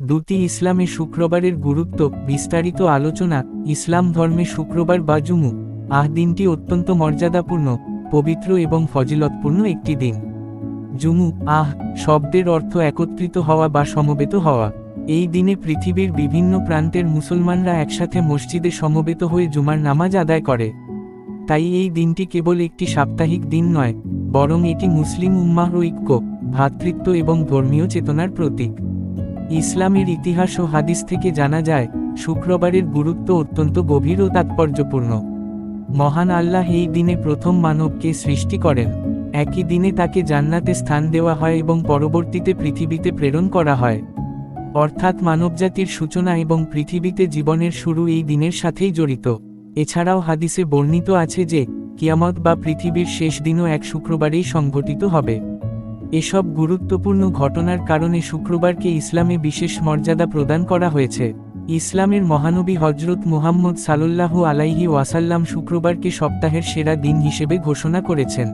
দুটি ইসলামে শুক্রবারের গুরুত্ব বিস্তারিত আলোচনা। ইসলাম ধর্মে শুক্রবার বা জুমু দিনটি অত্যন্ত মর্যাদাপূর্ণ, পবিত্র এবং ফজিলতপূর্ণ একটি দিন। জুমু শব্দের অর্থ একত্রিত হওয়া বা সমবেত হওয়া। এই দিনে পৃথিবীর বিভিন্ন প্রান্তের মুসলমানরা একসাথে মসজিদে সমবেত হয়ে জুমার নামাজ আদায় করে। তাই এই দিনটি কেবল একটি সাপ্তাহিক দিন নয়, বরং এটি মুসলিম উম্মাহর ঐক্য, ভ্রাতৃত্ব এবং ধর্মীয় চেতনার প্রতীক। ইসলামের ইতিহাস ও হাদিস থেকে জানা যায়, শুক্রবারের গুরুত্ব অত্যন্ত গভীর ও তাৎপর্যপূর্ণ। মহান আল্লাহ এই দিনে প্রথম মানবকে সৃষ্টি করেন। একই দিনে তাকে জান্নাতে স্থান দেওয়া হয় এবং পরবর্তীতে পৃথিবীতে প্রেরণ করা হয়। অর্থাৎ মানবজাতির সূচনা এবং পৃথিবীতে জীবনের শুরু এই দিনের সাথেই জড়িত। এছাড়াও হাদিসে বর্ণিত আছে যে, কিয়ামত বা পৃথিবীর শেষ দিনও এক শুক্রবারেই সংঘটিত হবে। এসব গুরুত্বপূর্ণ ঘটনার কারণে শুক্রবারকে ইসলামে বিশেষ মর্যাদা প্রদান করা হয়েছে। ইসলামের মহানবী হজরত মুহাম্মদ সাল্লাল্লাহু আলাইহি ওয়াসাল্লাম শুক্রবারকে সপ্তাহের সেরা দিন হিসেবে ঘোষণা করেছেন।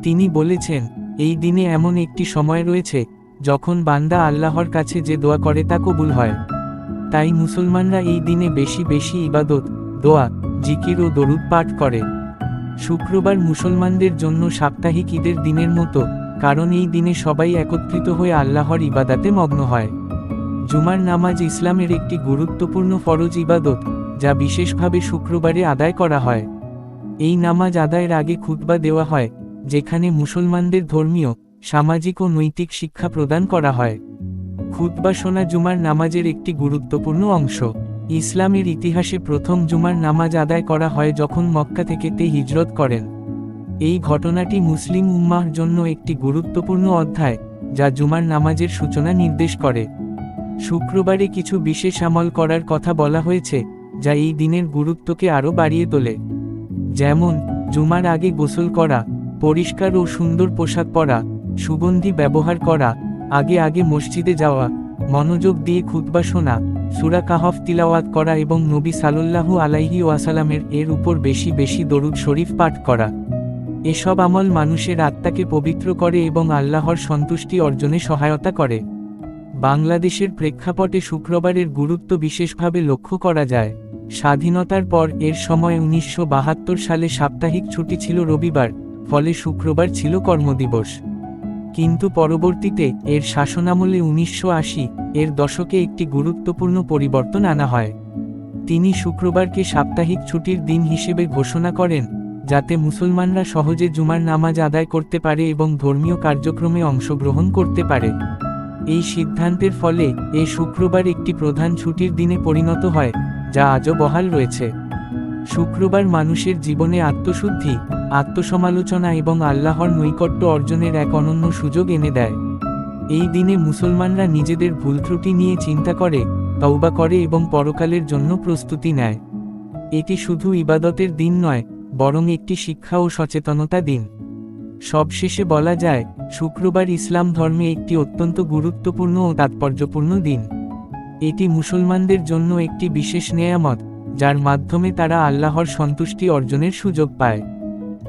তিনি বলেছেন, এই দিনে এমন একটি সময় রয়েছে যখন বান্দা আল্লাহর কাছে যে দোয়া করে তা কবুল হয়। তাই মুসলমানরা এই দিনে বেশি বেশি ইবাদত, দোয়া, জিকির ও দরুদ পাঠ করে। শুক্রবার মুসলমানদের জন্য সাপ্তাহিক ঈদের দিনের মতো, কারণ এই দিনে সবাই একত্রিত হয়ে আল্লাহর ইবাদাতে মগ্ন হয়। জুমার নামাজ ইসলামের একটি গুরুত্বপূর্ণ ফরজ ইবাদত, যা বিশেষভাবে শুক্রবারে আদায় করা হয়। এই নামাজ আদায়ের আগে খুতবা দেওয়া হয়, যেখানে মুসলমানদের ধর্মীয়, সামাজিক ও নৈতিক শিক্ষা প্রদান করা হয়। খুতবা শোনা জুমার নামাজের একটি গুরুত্বপূর্ণ অংশ। ইসলামের ইতিহাসে প্রথম জুমার নামাজ আদায় করা হয় যখন মক্কা থেকে হিজরত করেন। এই ঘটনাটি মুসলিম উম্মাহর জন্য একটি গুরুত্বপূর্ণ অধ্যায়, যা জুমার নামাজের সূচনা নির্দেশ করে। শুক্রবারে কিছু বিশেষ আমল করার কথা বলা হয়েছে, যা এই দিনের গুরুত্বকে আরও বাড়িয়ে তোলে। যেমন, জুমার আগে গোসল করা, পরিষ্কার ও সুন্দর পোশাক পরা, সুগন্ধি ব্যবহার করা, আগে আগে মসজিদে যাওয়া, মনোযোগ দিয়ে খুতবা শোনা, সূরা কাহফ তিলাওয়াত করা এবং নবী সাল্লাল্লাহু আলাইহি ওয়াসাল্লামের উপর বেশি বেশি দরুদ শরীফ পাঠ করা। এসব আমল মানুষের আত্মাকে পবিত্র করে এবং আল্লাহর সন্তুষ্টি অর্জনে সহায়তা করে। বাংলাদেশের প্রেক্ষাপটে শুক্রবারের গুরুত্ব বিশেষভাবে লক্ষ্য করা যায়। স্বাধীনতার পর এর সময় 1972 সালে সাপ্তাহিক ছুটি ছিল রবিবার, ফলে শুক্রবার ছিল কর্মদিবস। কিন্তু পরবর্তীতে এর শাসনামলে 1980 এর দশকে একটি গুরুত্বপূর্ণ পরিবর্তন আনা হয়। তিনি শুক্রবারকে সাপ্তাহিক ছুটির দিন হিসেবে ঘোষণা করেন, যাতে মুসলমানরা সহজে জুমার নামাজ আদায় করতে পারে এবং ধর্মীয় কার্যক্রমে অংশগ্রহণ করতে পারে। এই সিদ্ধান্তের ফলে শুক্রবার একটি প্রধান ছুটির দিনে পরিণত হয়, যা আজও বহাল রয়েছে। শুক্রবার মানুষের জীবনে আত্মশুদ্ধি, আত্মসমালোচনা এবং আল্লাহর নৈকট্য অর্জনের এক অনন্য সুযোগ এনে দেয়। এই দিনে মুসলমানরা নিজেদের ভুল ত্রুটি নিয়ে চিন্তা করে, তওবা করে এবং পরকালের জন্য প্রস্তুতি নেয়। এটি শুধু ইবাদতের দিন নয়, বরং একটি শিক্ষা ও সচেতনতা দিন। সবশেষে বলা যায়, শুক্রবার ইসলাম ধর্মে একটি অত্যন্ত গুরুত্বপূর্ণ ও তাৎপর্যপূর্ণ দিন। এটি মুসলমানদের জন্য একটি বিশেষ নেয়ামত, যার মাধ্যমে তারা আল্লাহর সন্তুষ্টি অর্জনের সুযোগ পায়।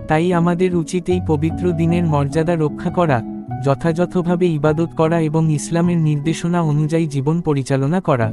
তাই আমাদের উচিত এই পবিত্র দিনের মর্যাদা রক্ষা করা, যথাযথভাবে ইবাদত করা এবং ইসলামের নির্দেশনা অনুযায়ী জীবন পরিচালনা করা।